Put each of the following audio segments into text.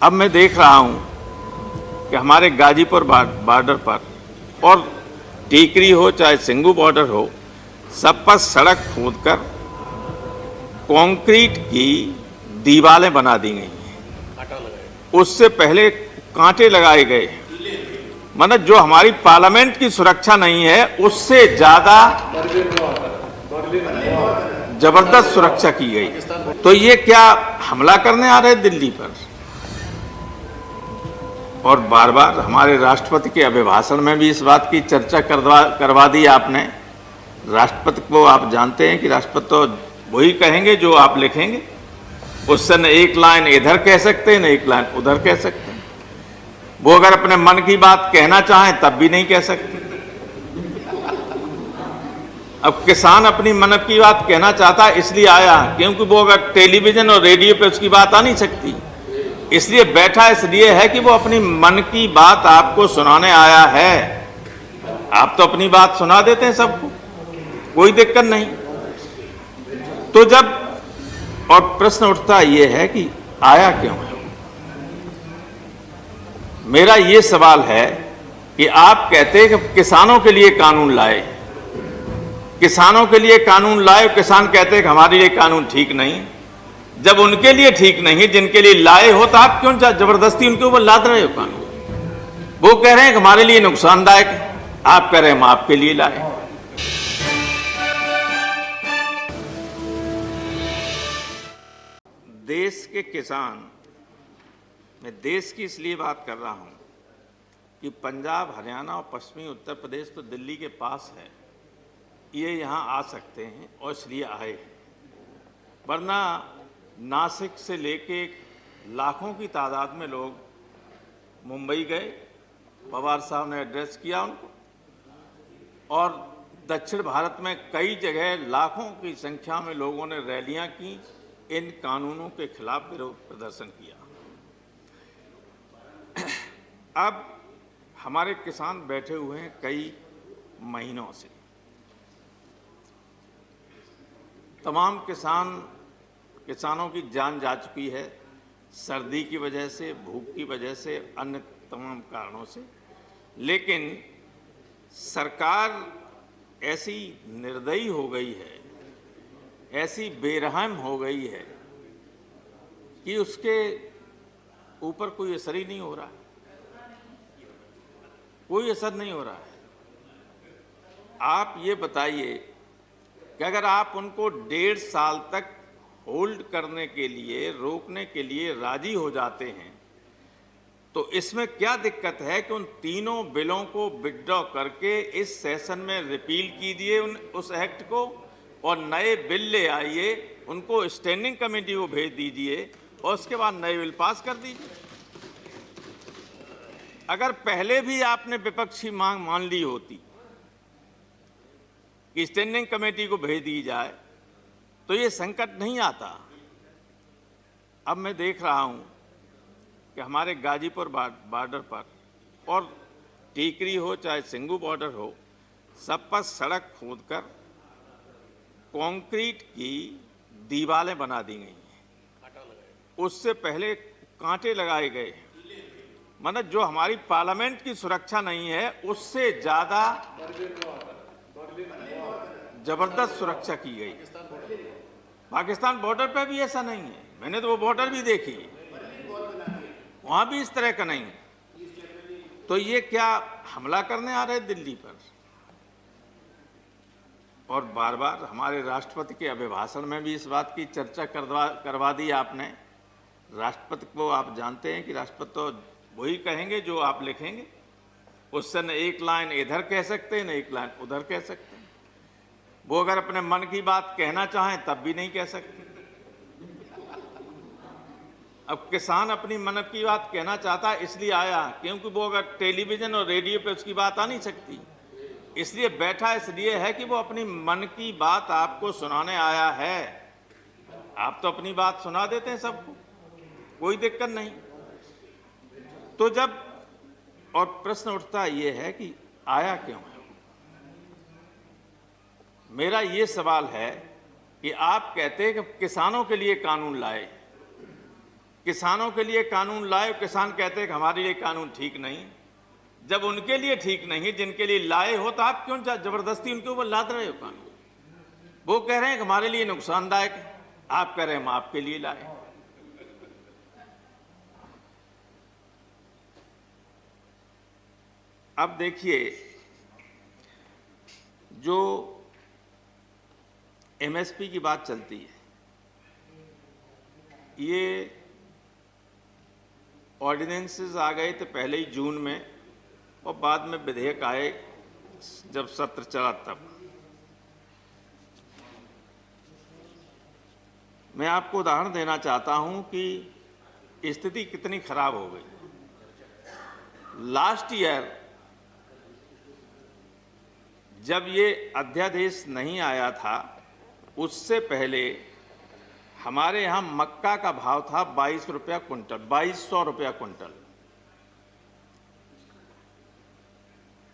अब मैं देख रहा हूं कि हमारे गाजीपुर बॉर्डर पर और टीकरी हो चाहे सिंगू बॉर्डर हो, सब पर सड़क खोदकर कंक्रीट की दीवारें बना दी गई हैं। उससे पहले कांटे लगाए गए। मतलब जो हमारी पार्लियामेंट की सुरक्षा नहीं है, उससे ज्यादा जबरदस्त सुरक्षा की गई। तो ये क्या हमला करने आ रहे दिल्ली पर? और बार बार हमारे राष्ट्रपति के अभिभाषण में भी इस बात की चर्चा करवा दी आपने। राष्ट्रपति को आप जानते हैं कि राष्ट्रपति तो वही कहेंगे जो आप लिखेंगे। उससे न एक लाइन इधर कह सकते हैं, न एक लाइन उधर कह सकते हैं। वो अगर अपने मन की बात कहना चाहें तब भी नहीं कह सकते। अब किसान अपनी मन की बात कहना चाहता है, इसलिए आया, क्योंकि वो अगर टेलीविजन और रेडियो पे उसकी बात आ नहीं सकती, इसलिए बैठा इसलिए है कि वो अपनी मन की बात आपको सुनाने आया है। आप तो अपनी बात सुना देते हैं सबको, कोई दिक्कत नहीं। तो जब और प्रश्न उठता ये है कि आया क्यों है? मेरा ये सवाल है कि आप कहते हैं कि किसानों के लिए कानून लाए, किसानों के लिए कानून लाए, किसान कहते हैं कि हमारे लिए कानून ठीक नहीं। जब उनके लिए ठीक नहीं, जिनके लिए लाए हो, तो आप क्यों जबरदस्ती उनके ऊपर लाद रहे हो कानून? वो कह रहे हैं कि हमारे लिए नुकसानदायक है, आप कह रहे हैं हम आपके लिए लाए। देश के किसान, मैं देश की इसलिए बात कर रहा हूं कि पंजाब, हरियाणा और पश्चिमी उत्तर प्रदेश तो दिल्ली के पास है, ये यहां आ सकते हैं और इसलिए आए हैं। वरना नासिक से लेके लाखों की तादाद में लोग मुंबई गए, पवार साहब ने एड्रेस किया उनको, और दक्षिण भारत में कई जगह लाखों की संख्या में लोगों ने रैलियां की, इन कानूनों के खिलाफ विरोध प्रदर्शन किया। अब हमारे किसान बैठे हुए हैं कई महीनों से। तमाम किसानों की जान जा चुकी है, सर्दी की वजह से, भूख की वजह से, अन्य तमाम कारणों से। लेकिन सरकार ऐसी निर्दयी हो गई है, ऐसी बेरहम हो गई है कि उसके ऊपर कोई असर ही नहीं हो रहा है, कोई असर नहीं हो रहा है। आप ये बताइए कि अगर आप उनको 1.5 साल तक होल्ड करने के लिए, रोकने के लिए राजी हो जाते हैं, तो इसमें क्या दिक्कत है कि उन तीनों बिलों को विथड्रॉ करके इस सेशन में रिपील कीजिए उस एक्ट को, और नए बिल ले आइए, उनको स्टैंडिंग कमेटी को भेज दीजिए और उसके बाद नए बिल पास कर दीजिए। अगर पहले भी आपने विपक्षी मांग मान ली होती कि स्टैंडिंग कमेटी को भेज दी जाए, तो ये संकट नहीं आता। अब मैं देख रहा हूं कि हमारे गाजीपुर बॉर्डर पर और टीकरी हो चाहे सिंगू बॉर्डर हो, सब पर सड़क खोदकर कंक्रीट की दीवारें बना दी गई हैं। उससे पहले कांटे लगाए गए। मतलब जो हमारी पार्लियामेंट की सुरक्षा नहीं है, उससे ज्यादा जबरदस्त सुरक्षा की गई। पाकिस्तान बॉर्डर पर भी ऐसा नहीं है, मैंने तो वो बॉर्डर भी देखी, वहां भी इस तरह का नहीं है। तो ये क्या हमला करने आ रहे दिल्ली पर? और बार बार हमारे राष्ट्रपति के अभिभाषण में भी इस बात की चर्चा करवा दी आपने। राष्ट्रपति को आप जानते हैं कि राष्ट्रपति तो वही कहेंगे जो आप लिखेंगे। उससे न एक लाइन इधर कह सकते हैं, न एक लाइन उधर कह सकते हैं। वो अगर अपने मन की बात कहना चाहें तब भी नहीं कह सकते। अब किसान अपनी मन की बात कहना चाहता है, इसलिए आया, क्योंकि वो अगर टेलीविजन और रेडियो पे उसकी बात आ नहीं सकती, इसलिए बैठा इसलिए है कि वो अपनी मन की बात आपको सुनाने आया है। आप तो अपनी बात सुना देते हैं सबको, कोई दिक्कत नहीं। तो जब और प्रश्न उठता ये है कि आया क्यों है? मेरा ये सवाल है कि आप कहते हैं कि किसानों के लिए कानून लाए, किसानों के लिए कानून लाए, किसान कहते हैं कि हमारे लिए कानून ठीक नहीं। जब उनके लिए ठीक नहीं, जिनके लिए लाए हो, तो आप क्यों जबरदस्ती उनके ऊपर लाद रहे हो कानून? वो कह रहे हैं कि हमारे लिए नुकसानदायक है, आप कह रहे हैं हम आपके लिए लाए। अब देखिए, जो एमएसपी की बात चलती है, ये ऑर्डिनेंसेस आ गए थे पहले ही जून में, और बाद में विधेयक आए जब सत्र चला तब। मैं आपको उदाहरण देना चाहता हूं कि स्थिति कितनी खराब हो गई। लास्ट ईयर जब ये अध्यादेश नहीं आया था, उससे पहले हमारे यहाँ मक्का का भाव था 22 रुपया कुंटल, 2200 रुपया कुंटल।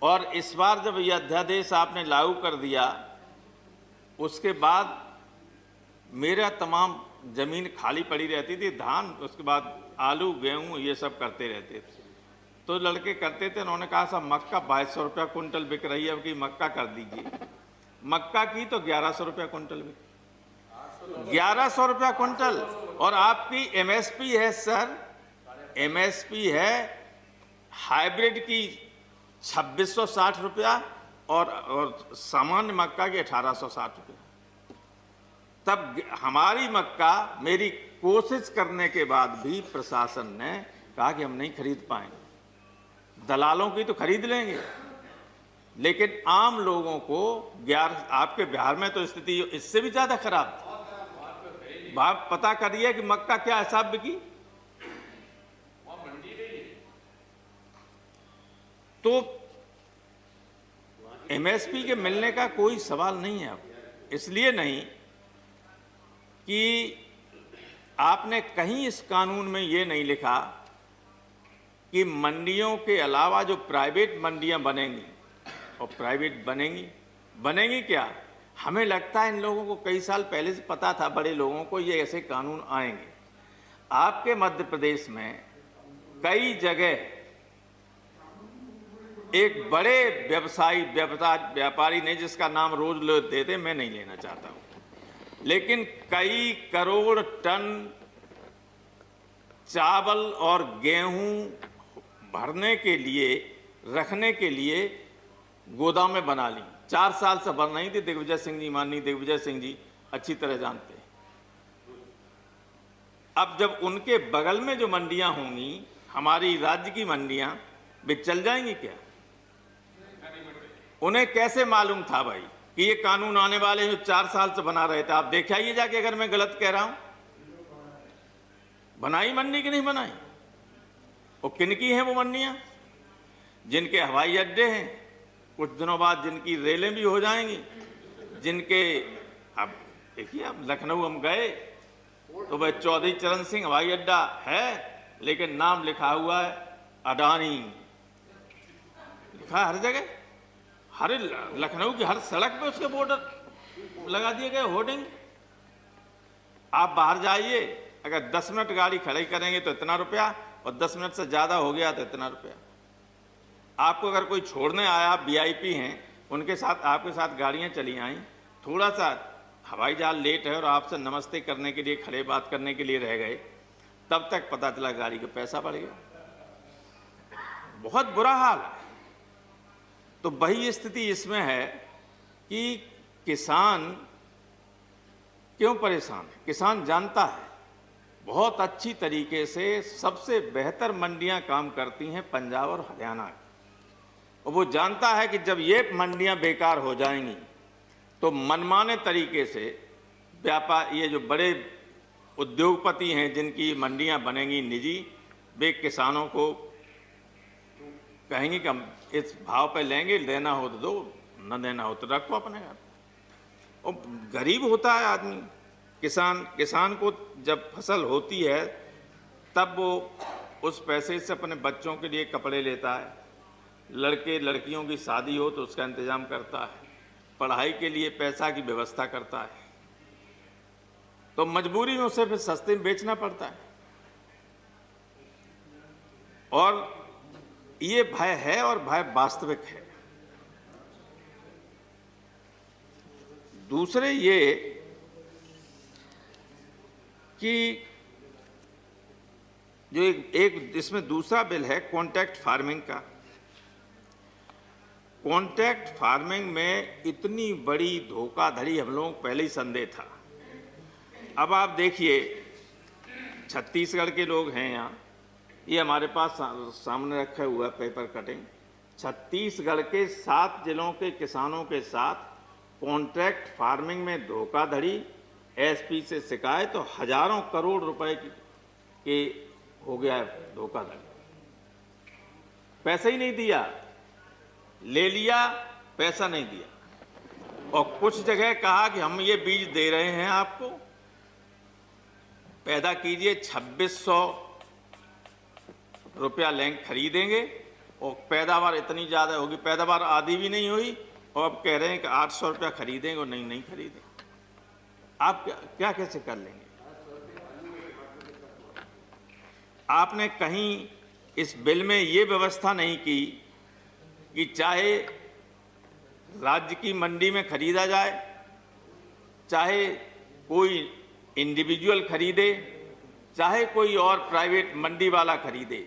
और इस बार जब यह अध्यादेश आपने लागू कर दिया, उसके बाद मेरा तमाम जमीन खाली पड़ी रहती थी, धान, उसके बाद आलू गेहूं ये सब करते रहते थे। तो लड़के करते थे, उन्होंने कहा साहब मक्का 2200 रुपया कुंटल बिक रही है, अब की मक्का कर दीजिए। मक्का की तो 1100 रुपया कुंटल बिक, 1100 रुपया कुंटल। और आपकी एमएसपी है सर, एमएसपी है हाइब्रिड की 2660 रुपया और सामान्य मक्का की 1860 रुपया। तब हमारी मक्का, मेरी कोशिश करने के बाद भी प्रशासन ने कहा कि हम नहीं खरीद पाएंगे। दलालों की तो खरीद लेंगे, लेकिन आम लोगों को आपके बिहार में तो स्थिति इससे भी ज्यादा खराब थी। आप पता करिए कि मक्का क्या हिसाब बिकी। तो एमएसपी के मिलने का कोई सवाल नहीं है। अब इसलिए नहीं कि आपने कहीं इस कानून में ये नहीं लिखा कि मंडियों के अलावा जो प्राइवेट मंडियां बनेंगी, और प्राइवेट बनेंगी क्या? हमें लगता है इन लोगों को कई साल पहले से पता था, बड़े लोगों को, ये ऐसे कानून आएंगे। आपके मध्य प्रदेश में कई जगह एक बड़े व्यापारी ने, जिसका नाम रोज लेते थे, मैं नहीं लेना चाहता हूं, लेकिन कई करोड़ टन चावल और गेहूं भरने के लिए, रखने के लिए गोदामें बना ली। 4 साल से बन रही थी। दिग्विजय सिंह जी, माननीय दिग्विजय सिंह जी अच्छी तरह जानते हैं। अब जब उनके बगल में जो मंडियां होंगी, हमारी राज्य की मंडियां, वे चल जाएंगी क्या? उन्हें कैसे मालूम था भाई कि ये कानून आने वाले हैं? 4 साल से बना रहे थे। आप देखिए आइए जाके, अगर मैं गलत कह रहा हूं। बनाई मंडी की नहीं बनाई? और किनकी हैं वो मंडियां? जिनके हवाई अड्डे हैं, कुछ दिनों बाद जिनकी रेलें भी हो जाएंगी, जिनके, अब देखिए, अब लखनऊ हम गए तो भाई चौधरी चरण सिंह हवाई अड्डा है, लेकिन नाम लिखा हुआ है अडानी, लिखा है हर जगह। हर लखनऊ की हर सड़क पे उसके बॉर्डर लगा दिए गए, होर्डिंग। आप बाहर जाइए, अगर 10 मिनट गाड़ी खड़ी करेंगे तो इतना रुपया, और 10 मिनट से ज्यादा हो गया तो इतना रुपया। आपको अगर कोई छोड़ने आया, आप वीआईपी हैं, उनके साथ, आपके साथ गाड़ियां चली आई, थोड़ा सा हवाई जहाज लेट है और आपसे नमस्ते करने के लिए, खड़े बात करने के लिए रह गए, तब तक पता चला गाड़ी का पैसा बढ़ गया। बहुत बुरा हाल है। तो वही स्थिति इसमें है कि किसान क्यों परेशान है? किसान जानता है बहुत अच्छी तरीके से, सबसे बेहतर मंडियां काम करती हैं पंजाब और हरियाणा की। और वो जानता है कि जब ये मंडियां बेकार हो जाएंगी तो मनमाने तरीके से व्यापार, ये जो बड़े उद्योगपति हैं जिनकी मंडियां बनेंगी निजी, वे किसानों को कहेंगे कि हम इस भाव पे लेंगे, लेना हो तो दो, न देना हो तो रखो अपने घर। और गरीब होता है आदमी, किसान को जब फसल होती है तब वो उस पैसे से अपने बच्चों के लिए कपड़े लेता है, लड़के लड़कियों की शादी हो तो उसका इंतजाम करता है, पढ़ाई के लिए पैसा की व्यवस्था करता है, तो मजबूरी में उसे फिर सस्ते में बेचना पड़ता है। और ये भय है और भय वास्तविक है। दूसरे ये कि जो एक इसमें दूसरा बिल है कॉन्ट्रैक्ट फार्मिंग का। कॉन्ट्रैक्ट फार्मिंग में इतनी बड़ी धोखाधड़ी हम लोगों को पहले ही संदेह था। अब आप देखिए, छत्तीसगढ़ के लोग हैं यहाँ, ये हमारे पास सामने रखा हुआ पेपर कटिंग। छत्तीसगढ़ के 7 जिलों के किसानों के साथ कॉन्ट्रैक्ट फार्मिंग में धोखाधड़ी, एसपी से शिकायत, तो हजारों करोड़ रुपए के हो गया धोखाधड़ी। पैसा ही नहीं दिया, ले लिया, पैसा नहीं दिया। और कुछ जगह कहा कि हम ये बीज दे रहे हैं आपको, पैदा कीजिए, 2600 रुपया लेंगे, खरीदेंगे, और पैदावार इतनी ज़्यादा होगी, पैदावार आधी भी नहीं हुई, और अब कह रहे हैं कि 800 रुपया खरीदेंगे, और नहीं खरीदेंगे। आप क्या कैसे कर लेंगे? आपने कहीं इस बिल में ये व्यवस्था नहीं की कि चाहे राज्य की मंडी में खरीदा जाए, चाहे कोई इंडिविजुअल खरीदे, चाहे कोई और प्राइवेट मंडी वाला खरीदे,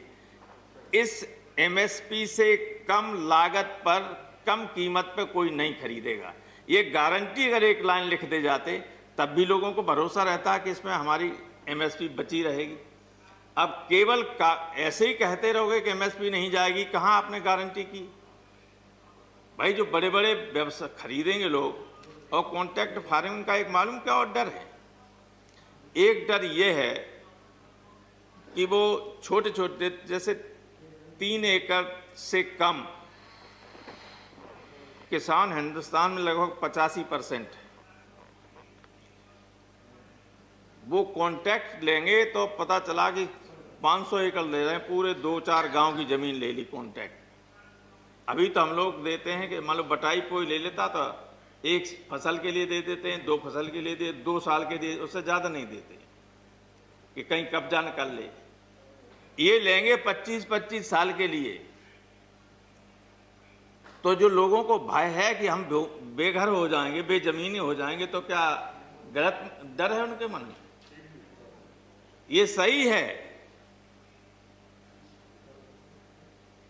इस एमएसपी से कम लागत पर, कम कीमत पर कोई नहीं खरीदेगा। ये गारंटी अगर एक लाइन लिख दे जाते तब भी लोगों को भरोसा रहता है कि इसमें हमारी एमएसपी बची रहेगी। अब केवल ऐसे ही कहते रहोगे कि एमएसपी नहीं जाएगी, कहाँ आपने गारंटी की? भाई जो बड़े बड़े व्यवसाय खरीदेंगे लोग, और कॉन्ट्रैक्ट फार्मिंग का एक मालूम क्या और डर है? एक डर ये है कि वो छोटे छोटे, जैसे 3 एकड़ से कम किसान हिंदुस्तान में लगभग 85% है, वो कॉन्ट्रैक्ट लेंगे तो पता चला कि 500 एकड़ ले रहे हैं, पूरे 2-4 गांव की जमीन ले ली कॉन्ट्रैक्ट। अभी तो हम लोग देते हैं कि मान लो बटाई कोई ले लेता तो 1 फसल के लिए दे देते हैं, 2 फसल के लिए दे, 2 साल के दे, उससे ज़्यादा नहीं देते कि कहीं कब्जा न कर ले। ये लेंगे 25-25 साल के लिए। तो जो लोगों को भय है कि हम बेघर हो जाएंगे, बेजमीनी हो जाएंगे, तो क्या गलत डर है उनके मन में? ये सही है।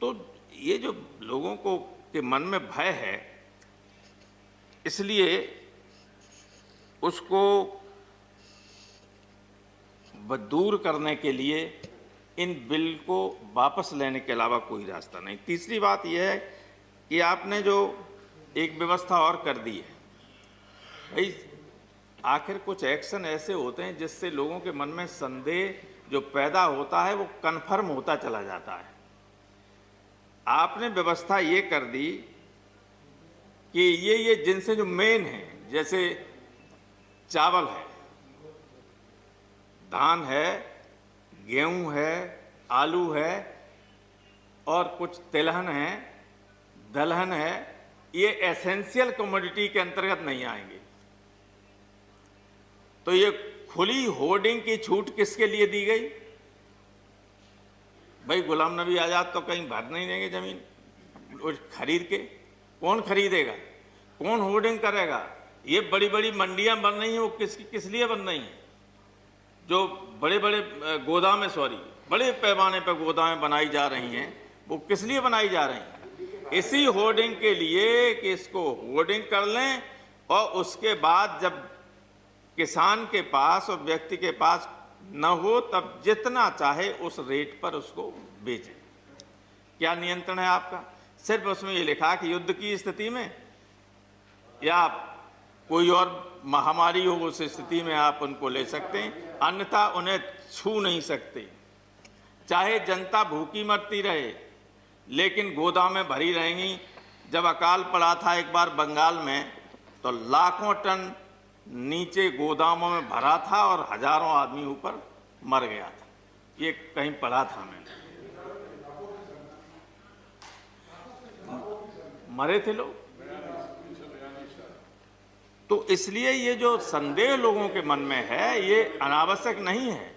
तो ये जो लोगों को के मन में भय है, इसलिए उसको दूर करने के लिए इन बिल को वापस लेने के अलावा कोई रास्ता नहीं। तीसरी बात यह है कि आपने जो एक व्यवस्था और कर दी है, भाई आखिर कुछ एक्शन ऐसे होते हैं जिससे लोगों के मन में संदेह जो पैदा होता है वो कन्फर्म होता चला जाता है। आपने व्यवस्था ये कर दी कि ये जिनसे जो मेन है, जैसे चावल है, धान है, गेहूं है, आलू है, और कुछ तिलहन है, दलहन है, ये एसेंशियल कमोडिटी के अंतर्गत नहीं आएंगे। तो ये खुली होर्डिंग की छूट किसके लिए दी गई? भाई गुलाम नबी आजाद तो कहीं भर नहीं देंगे जमीन खरीद के। कौन खरीदेगा? कौन होर्डिंग करेगा? ये बड़ी बड़ी मंडियां बन रही हैं, वो किस लिए बन रही हैं? जो बड़े बड़े गोदामें, बड़े पैमाने पर गोदामें बनाई जा रही हैं, वो किस लिए बनाई जा रही हैं? इसी होर्डिंग के लिए कि इसको होर्डिंग कर लें, और उसके बाद जब किसान के पास और व्यक्ति के पास न हो तब जितना चाहे उस रेट पर उसको बेचें। क्या नियंत्रण है आपका? सिर्फ उसमें ये लिखा कि युद्ध की स्थिति में या कोई और महामारी हो उस स्थिति में आप उनको ले सकते हैं, अन्यथा उन्हें छू नहीं सकते। चाहे जनता भूखी मरती रहे, लेकिन गोदामें भरी रहेंगी। जब अकाल पड़ा था एक बार बंगाल में, तो लाखों टन नीचे गोदामों में भरा था और हजारों आदमी ऊपर मर गया था। ये कहीं पढ़ा था मैंने, मरे थे लोग। तो इसलिए ये जो संदेह लोगों के मन में है, ये अनावश्यक नहीं है।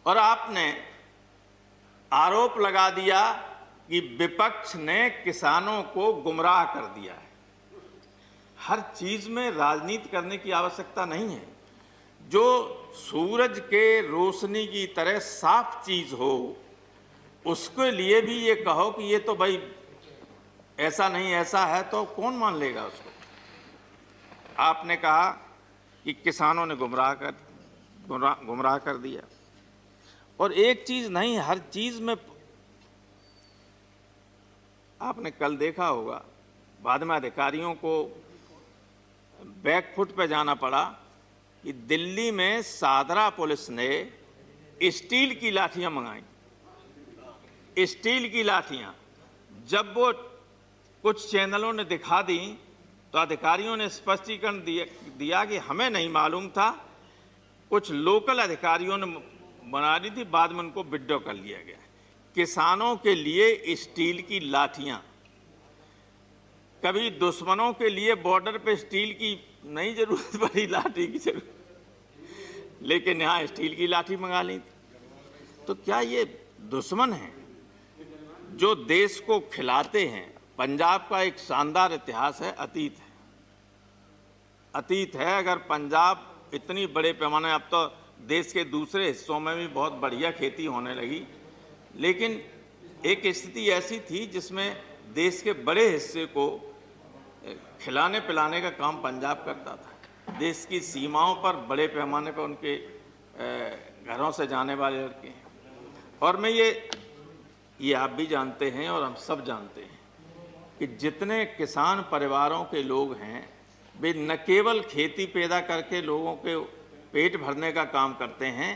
और आपने आरोप लगा दिया कि विपक्ष ने किसानों को गुमराह कर दिया है। हर चीज में राजनीति करने की आवश्यकता नहीं है। जो सूरज के रोशनी की तरह साफ चीज हो, उसके लिए भी ये कहो कि ये तो भाई ऐसा नहीं ऐसा है, तो कौन मान लेगा उसको। आपने कहा कि किसानों ने गुमराह कर दिया, और एक चीज नहीं, हर चीज में। आपने कल देखा होगा, बाद में अधिकारियों को बैकफुट पे जाना पड़ा कि दिल्ली में सादरा पुलिस ने स्टील की लाठियां मंगाई। स्टील की लाठियां जब वो कुछ चैनलों ने दिखा दी तो अधिकारियों ने स्पष्टीकरण दिया कि हमें नहीं मालूम था, कुछ लोकल अधिकारियों ने बना दी थी, बाद में उनको विड्रॉ कर लिया गया। किसानों के लिए स्टील की लाठियां, कभी दुश्मनों के लिए बॉर्डर पे स्टील की नहीं जरूरत पड़ी, लाठी की जरूरत, लेकिन यहां स्टील की लाठी मंगा ली थी। तो क्या ये दुश्मन है जो देश को खिलाते हैं? पंजाब का एक शानदार इतिहास है, अतीत है। अगर पंजाब इतनी बड़े पैमाने, अब तो देश के दूसरे हिस्सों में भी बहुत बढ़िया खेती होने लगी, लेकिन एक स्थिति ऐसी थी जिसमें देश के बड़े हिस्से को खिलाने पिलाने का काम पंजाब करता था। देश की सीमाओं पर बड़े पैमाने पर उनके घरों से जाने वाले लड़के हैं। और मैं ये आप भी जानते हैं और हम सब जानते हैं कि जितने किसान परिवारों के लोग हैं, वे न केवल खेती पैदा करके लोगों के पेट भरने का काम करते हैं,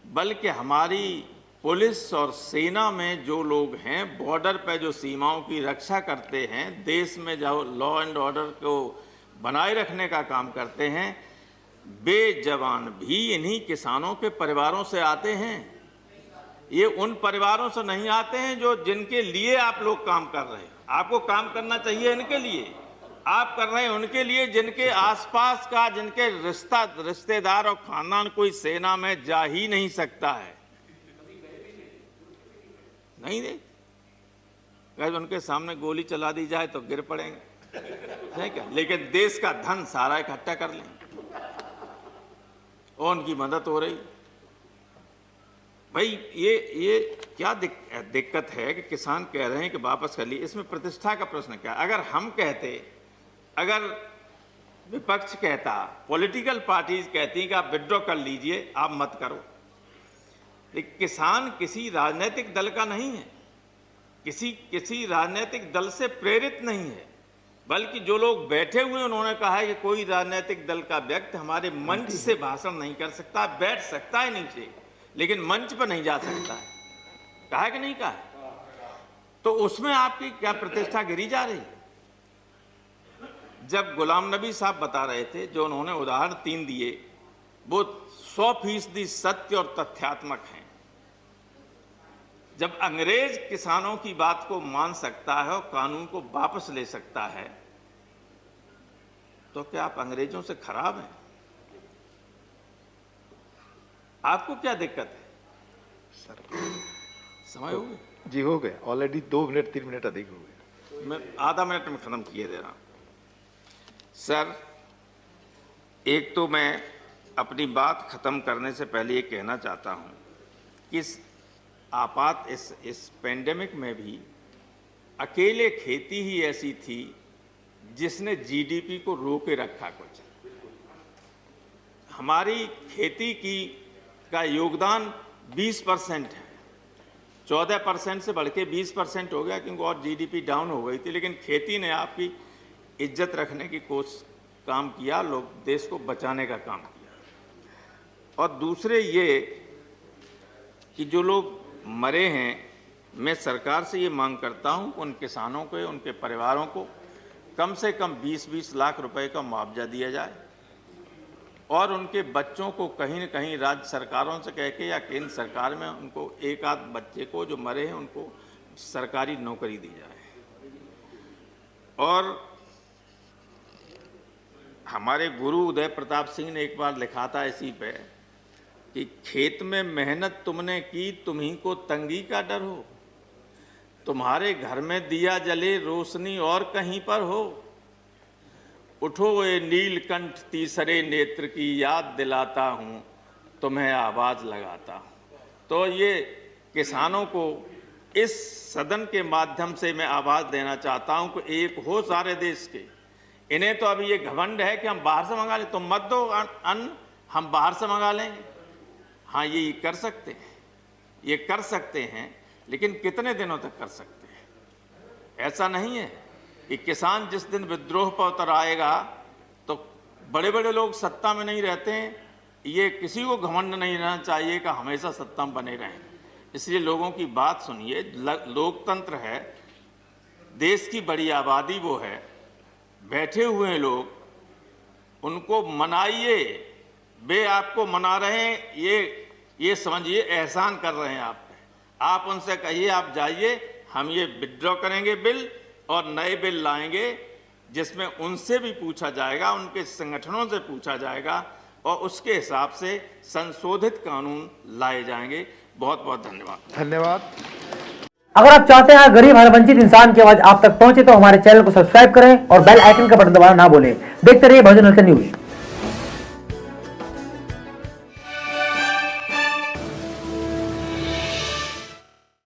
बल्कि हमारी पुलिस और सेना में जो लोग हैं, बॉर्डर पर जो सीमाओं की रक्षा करते हैं, देश में जो लॉ एंड ऑर्डर को बनाए रखने का काम करते हैं, वे जवान भी इन्हीं किसानों के परिवारों से आते हैं। ये उन परिवारों से नहीं आते हैं जो जिनके लिए आप लोग काम कर रहे हैं। आपको काम करना चाहिए इनके लिए, आप कर रहे हैं उनके लिए जिनके आसपास का, जिनके रिश्तेदार और खानदान कोई सेना में जा ही नहीं सकता है। नहीं दे, अगर उनके सामने गोली चला दी जाए तो गिर पड़ेंगे, है क्या? लेकिन देश का धन सारा इकट्ठा कर लें और उनकी मदद हो रही। भाई ये क्या दिक्कत है कि किसान कह रहे हैं कि वापस कर लिए? इसमें प्रतिष्ठा का प्रश्न क्या? अगर हम कहते, अगर विपक्ष कहता, पॉलिटिकल पार्टीज कहती कि आप विड्रॉ कर लीजिए, आप मत करो, लेकिन किसान किसी राजनीतिक दल का नहीं है, किसी राजनीतिक दल से प्रेरित नहीं है, बल्कि जो लोग बैठे हुए उन्होंने कहा है कि कोई राजनीतिक दल का व्यक्ति हमारे मंच से भाषण नहीं कर सकता, बैठ सकता है नीचे, लेकिन मंच पर नहीं जा सकता है। कहा है कि नहीं कहा है? तो उसमें आपकी क्या प्रतिष्ठा गिरी जा रही है? जब गुलाम नबी साहब बता रहे थे, जो उन्होंने उदाहरण 3 दिए, वो 100% सत्य और तथ्यात्मक हैं। जब अंग्रेज किसानों की बात को मान सकता है और कानून को वापस ले सकता है, तो क्या आप अंग्रेजों से खराब हैं? आपको क्या दिक्कत है? सर समय हो गया? जी हो गया, ऑलरेडी 2 मिनट 3 मिनट अधिक हो गए। मैं आधा मिनट में खत्म किए दे रहा हूं। सर, एक तो मैं अपनी बात खत्म करने से पहले ये कहना चाहता हूं कि इस पेंडेमिक में भी अकेले खेती ही ऐसी थी जिसने जीडीपी को रोके रखा। कुछ हमारी खेती का योगदान 20% है, 14% से बढ़ के 20% हो गया, क्योंकि और जीडीपी डाउन हो गई थी, लेकिन खेती ने आपकी इज्जत रखने की कोशिश काम किया, लोग देश को बचाने का काम किया। और दूसरे ये कि जो लोग मरे हैं, मैं सरकार से ये मांग करता हूं कि उन किसानों को, उनके परिवारों को कम से कम 20-20 लाख रुपए का मुआवजा दिया जाए, और उनके बच्चों को कहीं न कहीं राज्य सरकारों से कह के या केंद्र सरकार में उनको एक आध बच्चे को जो मरे हैं उनको सरकारी नौकरी दी जाए। और हमारे गुरु उदय प्रताप सिंह ने एक बार लिखा था इसी पे कि खेत में मेहनत तुमने की, तुम्ही को तंगी का डर हो। तुम्हारे घर में दिया जले, रोशनी और कहीं पर हो। उठो ये नीलकंठ तीसरे नेत्र की याद दिलाता हूँ, तुम्हें आवाज लगाता हूँ। तो ये किसानों को इस सदन के माध्यम से मैं आवाज देना चाहता हूँ कि एक हो सारे देश के। इन्हें तो अभी ये घमंड है कि हम बाहर से मंगा लें, तुम मत दो अन्न, हम बाहर से मंगा लेंगे। हाँ, ये कर सकते हैं, ये कर सकते हैं, लेकिन कितने दिनों तक कर सकते हैं? ऐसा नहीं है कि किसान जिस दिन विद्रोह पर उतर आएगा तो बड़े बड़े लोग सत्ता में नहीं रहते हैं। ये किसी को घमंड नहीं रहना चाहिए कि हमेशा सत्ता में बने रहें। इसलिए लोगों की बात सुनिए। लोकतंत्र है, देश की बड़ी आबादी वो है, बैठे हुए हैं लोग, उनको मनाइए। वे आपको मना रहे हैं, ये समझिए एहसान कर रहे हैं आप पे। आप उनसे कहिए आप जाइए, हम ये विड्रॉ करेंगे बिल और नए बिल लाएंगे जिसमें उनसे भी पूछा जाएगा, उनके संगठनों से पूछा जाएगा और उसके हिसाब से संशोधित कानून लाए जाएंगे। बहुत बहुत धन्यवाद। धन्यवाद। अगर आप चाहते हैं गरीब हर वंचित इंसान की आवाज आप तक पहुंचे तो हमारे चैनल को सब्सक्राइब करें और बेल आइकन का बटन दबाना ना भूलें। देखते रहिए बहुजन हलचल न्यूज।